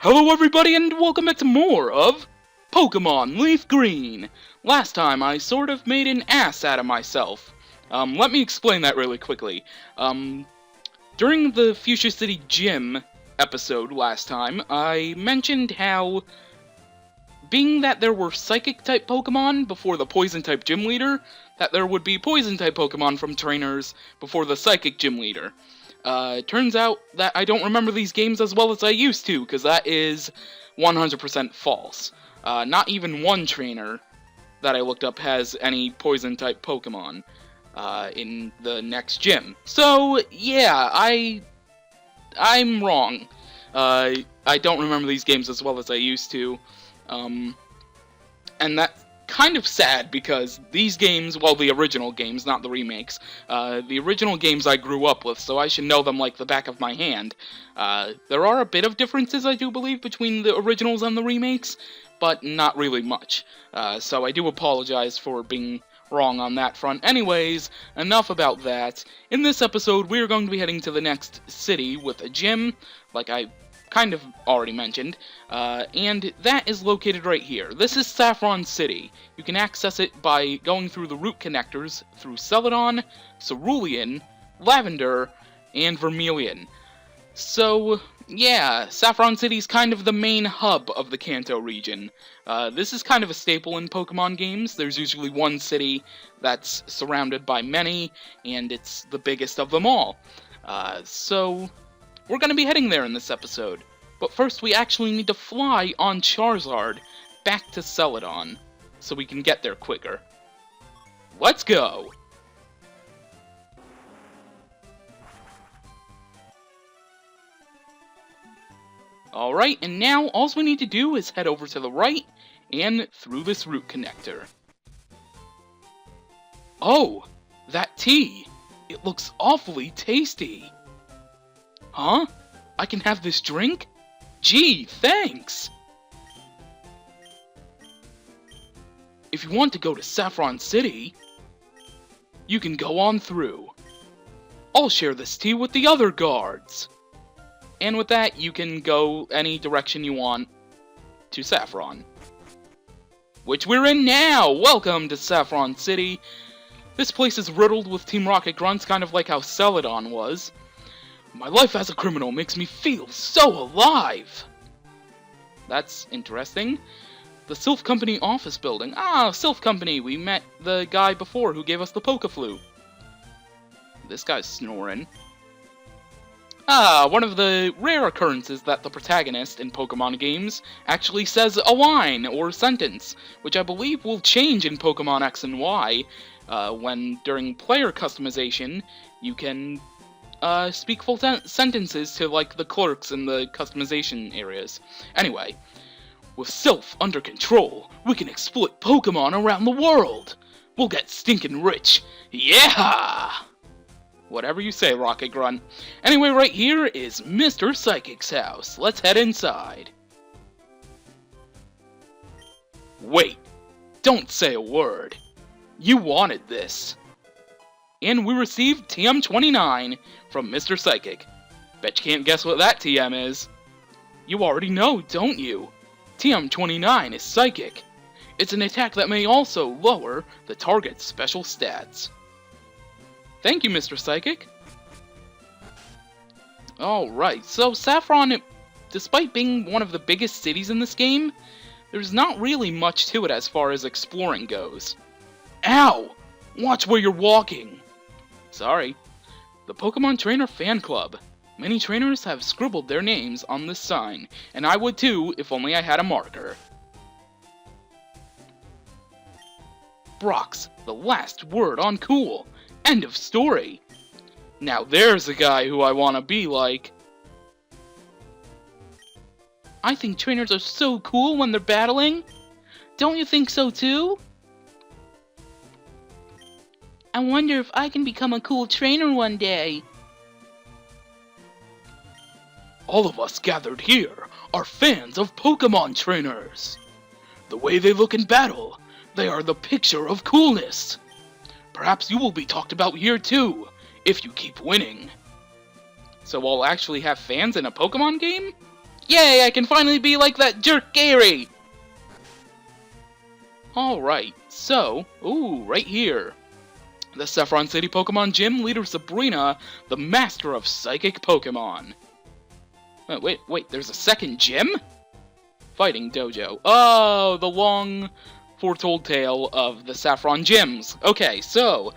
Hello everybody and welcome back to more of Pokémon LeafGreen! Last time I sort of made an ass out of myself. Let me explain that really quickly. During the Fuchsia City Gym episode last time, I mentioned how, being that there were Psychic-type Pokémon before the Poison-type Gym Leader, that there would be Poison-type Pokémon from trainers before the Psychic Gym Leader. It turns out that I don't remember these games as well as I used to, because that is 100% false. Not even one trainer that I looked up has any Poison-type Pokemon in the next gym. So, yeah, I'm wrong. I don't remember these games as well as I used to. And that's kind of sad, because these games, well, the original games, not the remakes, the original games I grew up with, so I should know them like the back of my hand. There are a bit of differences, I do believe, between the originals and the remakes, but not really much. So I do apologize for being wrong on that front. Anyways, enough about that. In this episode, we are going to be heading to the next city with a gym, like I kind of already mentioned, and that is located right here. This is Saffron City. You can access it by going through the route connectors through Celadon, Cerulean, Lavender, and Vermilion. So, yeah, Saffron City is kind of the main hub of the Kanto region. This is kind of a staple in Pokemon games. There's usually one city that's surrounded by many, and it's the biggest of them all. So we're going to be heading there in this episode. But first, we actually need to fly on Charizard back to Celadon, so we can get there quicker. Let's go! Alright, and now all we need to do is head over to the right and through this route connector. Oh, that tea! It looks awfully tasty! Huh? I can have this drink? Gee, thanks! If you want to go to Saffron City, you can go on through. I'll share this tea with the other guards. And with that, you can go any direction you want to Saffron. Which we're in now! Welcome to Saffron City. This place is riddled with Team Rocket grunts, kind of like how Celadon was. My life as a criminal makes me feel so alive! That's interesting. The Sylph Company office building. Ah, Sylph Company! We met the guy before who gave us the Poke-Flu. This guy's snoring. Ah, one of the rare occurrences that the protagonist in Pokemon games actually says a line or sentence, which I believe will change in Pokemon X and Y, when during player customization you can speak full sentences to, like, the clerks in the customization areas. Anyway, with Sylph under control, we can exploit Pokemon around the world! We'll get stinkin' rich! Yeah! Whatever you say, Rocket Grunt. Anyway, right here is Mr. Psychic's house. Let's head inside. Wait, don't say a word. You wanted this. And we received TM29 from Mr. Psychic. Bet you can't guess what that TM is. You already know, don't you? TM29 is Psychic. It's an attack that may also lower the target's special stats. Thank you, Mr. Psychic. Alright, so Saffron, despite being one of the biggest cities in this game, there's not really much to it as far as exploring goes. Ow! Watch where you're walking! Sorry. The Pokemon Trainer Fan Club. Many trainers have scribbled their names on this sign, and I would too if only I had a marker. Brock's the last word on cool. End of story. Now there's a guy who I want to be like. I think trainers are so cool when they're battling. Don't you think so too? I wonder if I can become a cool trainer one day. All of us gathered here are fans of Pokemon trainers. The way they look in battle, they are the picture of coolness. Perhaps you will be talked about here too, if you keep winning. So we'll actually have fans in a Pokemon game? Yay, I can finally be like that jerk Gary! Alright, so, ooh, right here. The Saffron City Pokemon Gym, Leader Sabrina, the master of psychic Pokemon. Wait, there's a second gym? Fighting Dojo. Oh, the long foretold tale of the Saffron Gyms. Okay, so,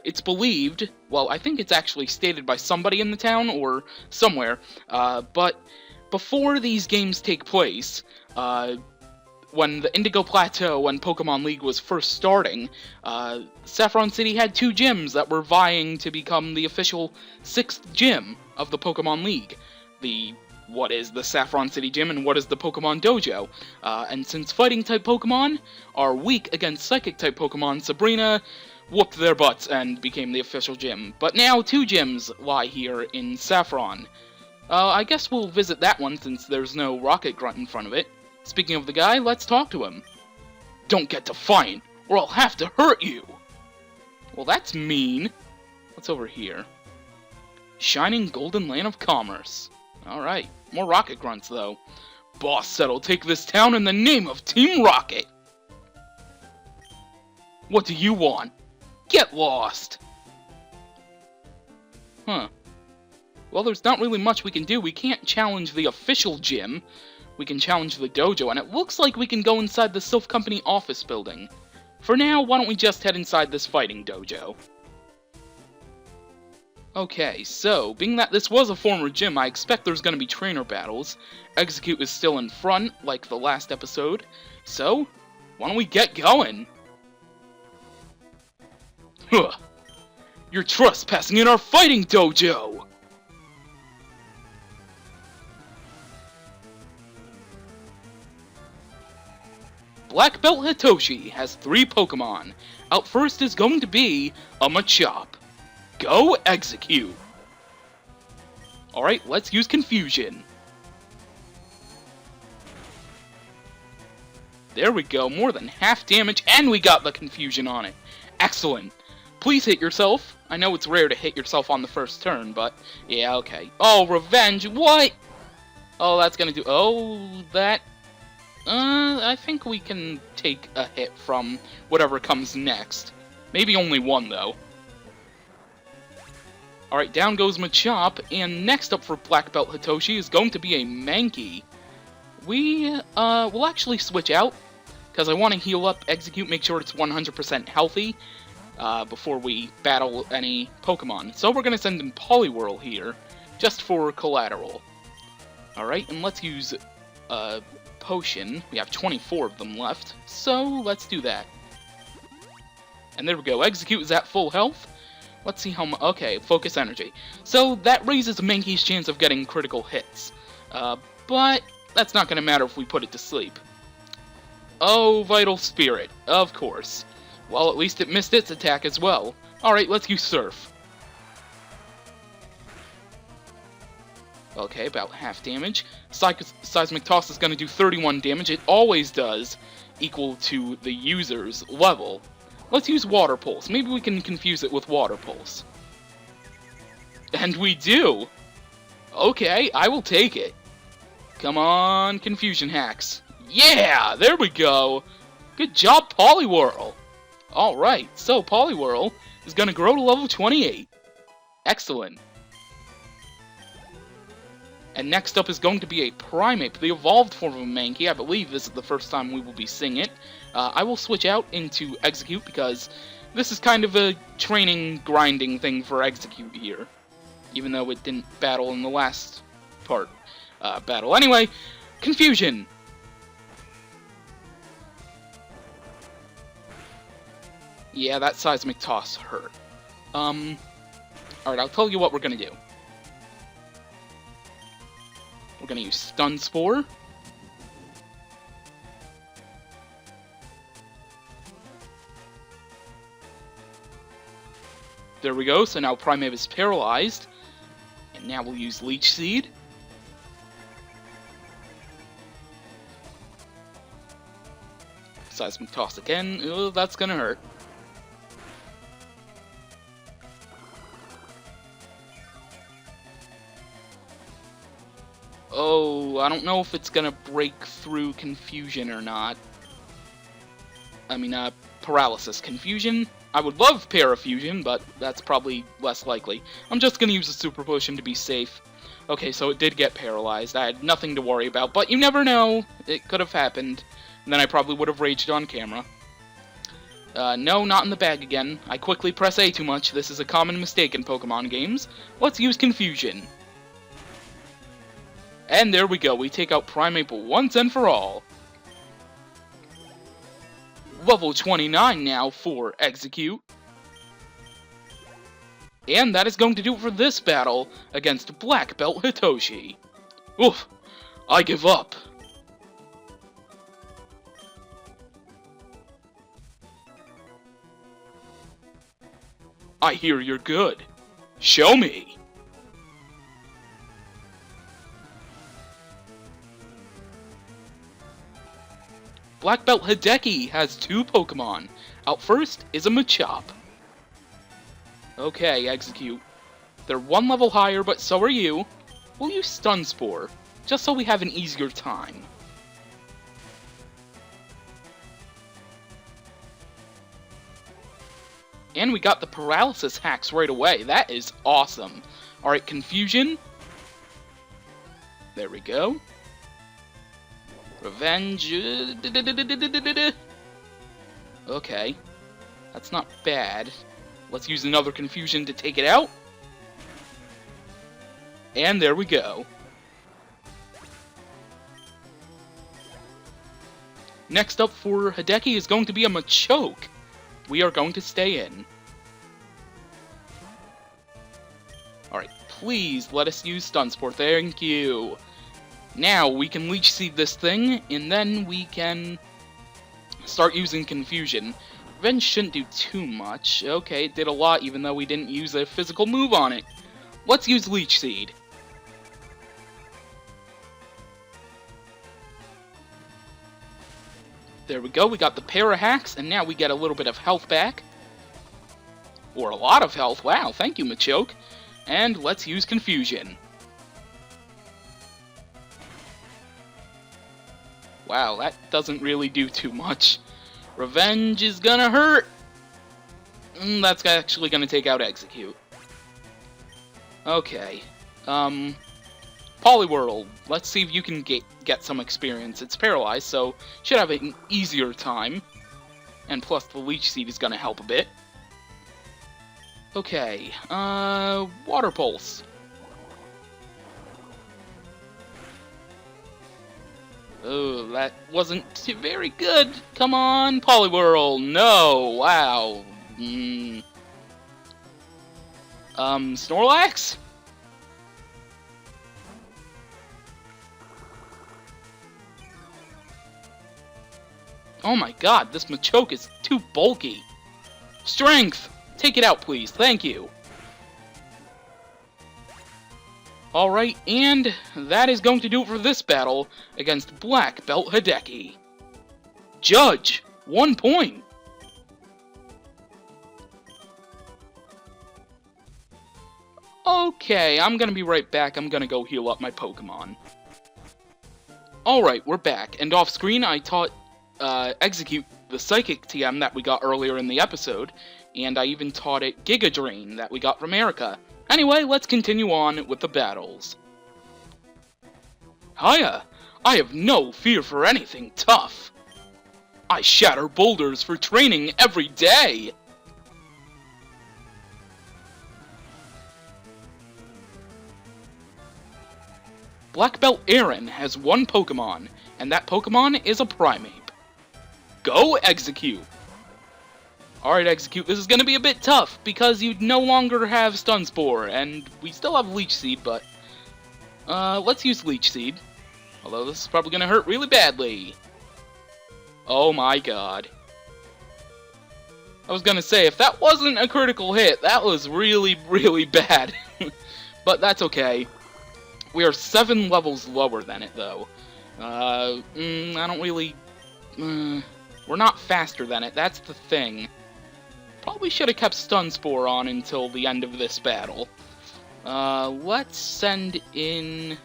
it's believed, well, I think it's actually stated by somebody in the town, or somewhere, but before these games take place, when the Indigo Plateau and Pokemon League was first starting, Saffron City had two gyms that were vying to become the official 6th gym of the Pokemon League. What is the Saffron City Gym and what is the Pokemon Dojo? And since Fighting-type Pokemon are weak against Psychic-type Pokemon, Sabrina whooped their butts and became the official gym. But now 2 gyms lie here in Saffron. I guess we'll visit that one since there's no Rocket Grunt in front of it. Speaking of the guy, let's talk to him. Don't get defiant, or I'll have to hurt you! Well, that's mean. What's over here? Shining Golden Land of Commerce. Alright, more Rocket Grunts, though. Boss said I'll take this town in the name of Team Rocket! What do you want? Get lost! Huh. Well, there's not really much we can do. We can't challenge the official gym. We can challenge the dojo, and it looks like we can go inside the Sylph Company office building. For now, why don't we just head inside this Fighting Dojo? Okay, so, being that this was a former gym, I expect there's gonna be trainer battles. Execute is still in front, like the last episode. So, why don't we get going? Huh! You're trespassing in our Fighting Dojo! Black Belt Hitoshi has 3 Pokemon. Out first is going to be a Machop. Go Execute! Alright, let's use Confusion. There we go, more than half damage, and we got the Confusion on it. Excellent. Please hit yourself. I know it's rare to hit yourself on the first turn, but yeah, okay. Oh, Revenge, what? Oh, that's gonna do, oh, that... I think we can take a hit from whatever comes next. Maybe only one, though. Alright, down goes Machop, and next up for Black Belt Hitoshi is going to be a Mankey. We'll actually switch out, because I want to heal up Execute, make sure it's 100% healthy, before we battle any Pokemon. So we're going to send in Poliwhirl here, just for collateral. Alright, and let's use, Potion. We have 24 of them left, so let's do that. And there we go, Execute is at full health. Let's see how much... Okay, Focus Energy. So that raises Mankey's chance of getting critical hits. But that's not going to matter if we put it to sleep. Oh, Vital Spirit, of course. Well, at least it missed its attack as well. Alright, let's use Surf. Okay, about half damage. Seismic Toss is going to do 31 damage. It always does, equal to the user's level. Let's use Water Pulse. Maybe we can confuse it with Water Pulse. And we do! Okay, I will take it. Come on, Confusion Hacks. Yeah! There we go! Good job, Poliwhirl! Alright, so Poliwhirl is going to grow to level 28. Excellent. And next up is going to be a Primeape, the evolved form of a Mankey. I believe this is the first time we will be seeing it. I will switch out into Execute because this is kind of a training, grinding thing for Execute here. Even though it didn't battle in the last part. Battle. Anyway, Confusion! Yeah, that Seismic Toss hurt. Alright, I'll tell you what we're gonna do. We're going to use Stun Spore. There we go, so now Primeape is paralyzed. And now we'll use Leech Seed. Seismic Toss again. Ooh, that's going to hurt. Oh, I don't know if it's gonna break through confusion or not. I mean, paralysis. Confusion? I would love parafusion, but that's probably less likely. I'm just gonna use a super potion to be safe. Okay, so it did get paralyzed. I had nothing to worry about, but you never know. It could have happened. And then I probably would have raged on camera. No, not in the bag again. I quickly press A too much. This is a common mistake in Pokemon games. Let's use Confusion. And there we go. We take out Primeape once and for all. Level 29 now for Execute. And that is going to do it for this battle against Black Belt Hitoshi. Oof, I give up. I hear you're good. Show me. Black Belt Hideki has 2 Pokemon. Out first is a Machop. Okay, Execute. They're 1 level higher, but so are you. We'll use Stun Spore, just so we have an easier time. And we got the paralysis hacks right away. That is awesome. Alright, Confusion. There we go. Revenge. Okay. That's not bad. Let's use another Confusion to take it out. And there we go. Next up for Hideki is going to be a Machoke. We are going to stay in. Alright, please let us use Stun Spore. Thank you. Now we can Leech Seed this thing, and then we can start using Confusion. Revenge shouldn't do too much. Okay, it did a lot even though we didn't use a physical move on it. Let's use Leech Seed. There we go, we got the Para Hacks, and now we get a little bit of health back. Or a lot of health, wow, thank you Machoke. And let's use Confusion. Wow, that doesn't really do too much. Revenge is gonna hurt! That's actually gonna take out Execute. Okay. Poliwhirl, let's see if you can get some experience. It's paralyzed, so should have an easier time. And plus the Leech Seed is gonna help a bit. Okay, Water Pulse. Oh, that wasn't very good. Come on, Poliwhirl. No, wow. Snorlax? Oh my god, this Machoke is too bulky. Strength! Take it out, please. Thank you. Alright, and that is going to do it for this battle against Black Belt Hideki. Judge, 1 point. Okay, I'm gonna be right back. I'm gonna go heal up my Pokemon. Alright, we're back, and off screen I taught Execute the Psychic TM that we got earlier in the episode, and I even taught it Giga Drain that we got from Erica. Anyway, let's continue on with the battles. Hiya! I have no fear for anything tough. I shatter boulders for training every day. Black Belt Aaron has 1 Pokemon, and that Pokemon is a Primeape. Go Execute! Alright, Execute, this is gonna be a bit tough, because you no longer have Stun Spore, and we still have Leech Seed, but let's use Leech Seed. Although this is probably gonna hurt really badly. Oh my god. I was gonna say, if that wasn't a critical hit, that was really, really bad. But that's okay. We are 7 levels lower than it, though. I don't really... we're not faster than it, that's the thing. Probably should have kept Stun Spore on until the end of this battle. Let's send in...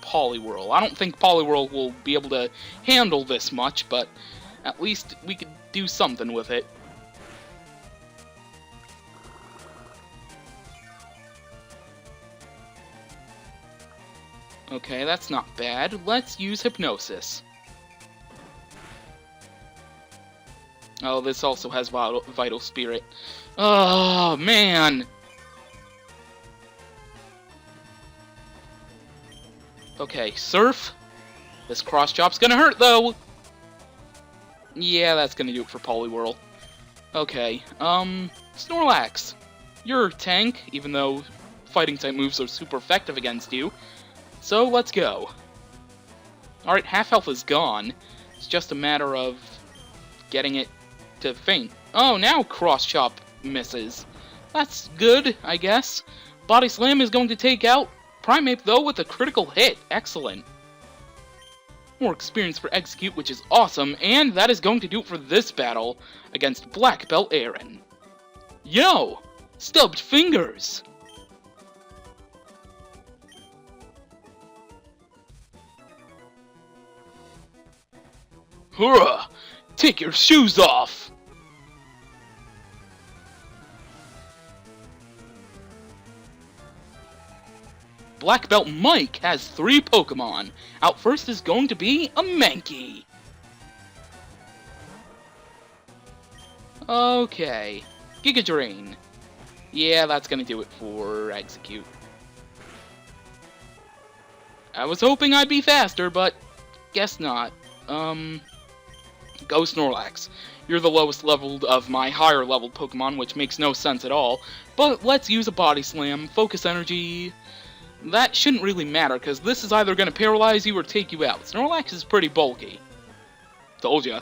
Poliwhirl. I don't think Poliwhirl will be able to handle this much, but at least we could do something with it. Okay, that's not bad. Let's use Hypnosis. Oh, this also has Vital Spirit. Oh, man! Okay, Surf. This cross chop's gonna hurt, though! Yeah, that's gonna do it for Poliwhirl. Okay, Snorlax. You're a tank, even though fighting type moves are super effective against you. So, let's go. Alright, half health is gone. It's just a matter of getting it to faint. Oh, now Cross Chop misses. That's good, I guess. Body Slam is going to take out Primeape, though, with a critical hit. Excellent. More experience for Execute, which is awesome, and that is going to do it for this battle against Black Belt Aaron. Yo! Stubbed fingers! Hurrah! Take your shoes off! Black Belt Mike has 3 Pokemon. Out first is going to be a Mankey. Okay. Giga Drain. Yeah, that's gonna do it for Execute. I was hoping I'd be faster, but guess not. Go Snorlax. You're the lowest leveled of my higher leveled Pokemon, which makes no sense at all. But let's use a Body Slam, Focus Energy. That shouldn't really matter, because this is either going to paralyze you or take you out. Snorlax is pretty bulky. Told ya.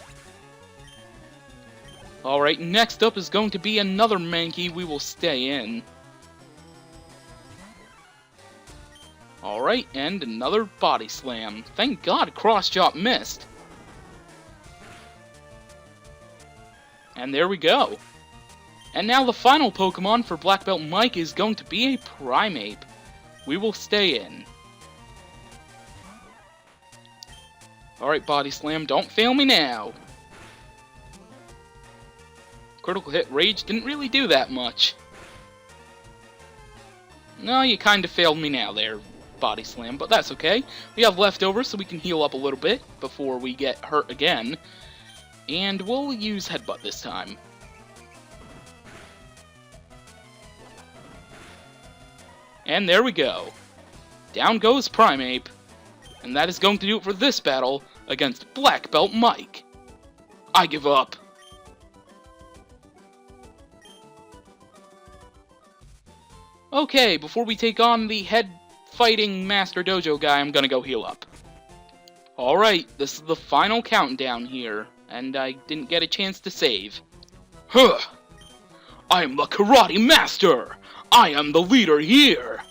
Alright, next up is going to be another Mankey. We will stay in. Alright, and another Body Slam. Thank God Cross Chop missed. And there we go. And now the final Pokemon for Black Belt Mike is going to be a Primeape. We will stay in. Alright, Body Slam, don't fail me now. Critical Hit Rage didn't really do that much. No, you kind of failed me now there, Body Slam, but that's okay. We have leftovers, so we can heal up a little bit before we get hurt again. And we'll use Headbutt this time. And there we go. Down goes Primeape. And that is going to do it for this battle against Black Belt Mike. I give up. Okay, before we take on the head fighting Master Dojo guy, I'm gonna go heal up. Alright, this is the final countdown here, and I didn't get a chance to save. Huh! I am the Karate Master! I am the leader here!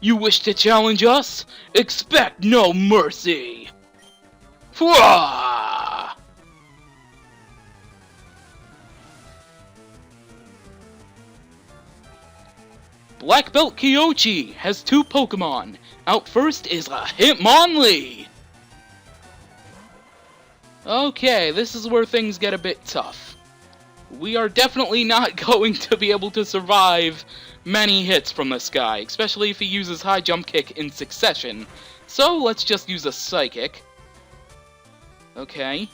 You wish to challenge us? Expect no mercy! Fwah! Black Belt Kyochi has 2 Pokemon. Out first is a Hitmonlee! Okay, this is where things get a bit tough. We are definitely not going to be able to survive many hits from this guy, especially if he uses High Jump Kick in succession. So let's just use a Psychic. Okay.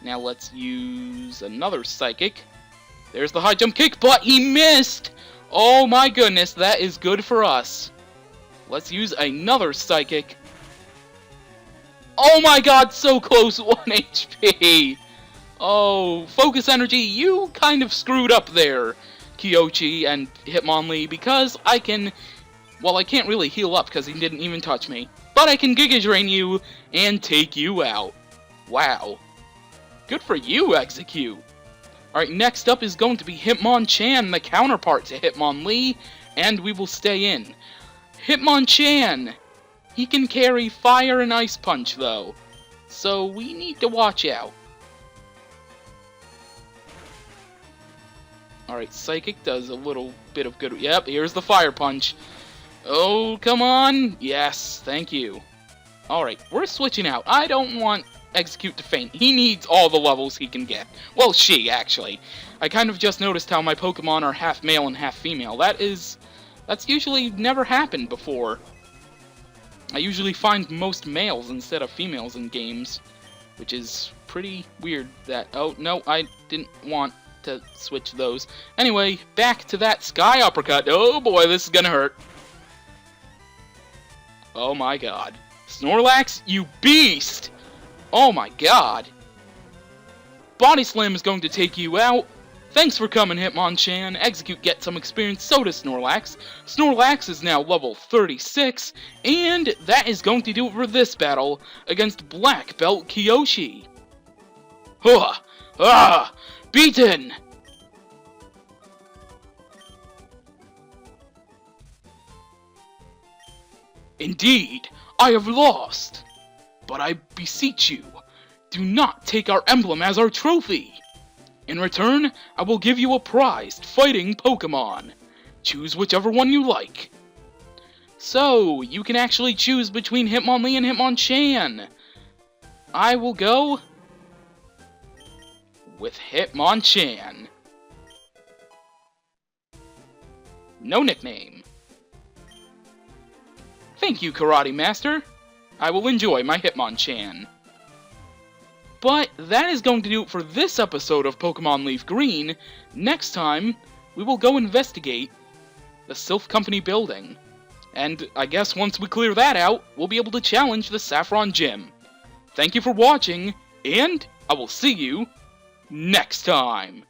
Now let's use another Psychic. There's the High Jump Kick, but he missed! Oh my goodness, that is good for us. Let's use another Psychic. Oh my god, so close, 1 HP! Oh, Focus Energy, you kind of screwed up there, Kyochi and Hitmonlee, because I can... Well, I can't really heal up because he didn't even touch me. But I can Giga Drain you and take you out. Wow. Good for you, Execute. Alright, next up is going to be Hitmonchan, the counterpart to Hitmonlee, and we will stay in. Hitmonchan! He can carry Fire and Ice Punch, though, so we need to watch out. Alright, Psychic does a little bit of good... Yep, here's the Fire Punch. Oh, come on. Yes, thank you. Alright, we're switching out. I don't want Execute to faint. He needs all the levels he can get. Well, she, actually. I kind of just noticed how my Pokemon are half male and half female. That's usually never happened before. I usually find most males instead of females in games, which is pretty weird that... Oh, no, I didn't want to switch those. Anyway, back to that Sky Uppercut. Oh boy, this is gonna hurt. Oh my god. Snorlax, you beast! Oh my god. Body Slam is going to take you out. Thanks for coming, Hitmonchan. Execute, get some experience, so does Snorlax. Snorlax is now level 36, and that is going to do it for this battle against Black Belt Kyoshi. Huh! Ah! Beaten! Indeed, I have lost. But I beseech you, do not take our emblem as our trophy. In return, I will give you a prized fighting Pokemon. Choose whichever one you like. So, you can actually choose between Hitmonlee and Hitmonchan. I will go with Hitmonchan. No nickname. Thank you, Karate Master. I will enjoy my Hitmonchan. But that is going to do it for this episode of Pokémon Leaf Green. Next time, we will go investigate the Sylph Company building. And I guess once we clear that out, we'll be able to challenge the Saffron Gym. Thank you for watching, and I will see you next time.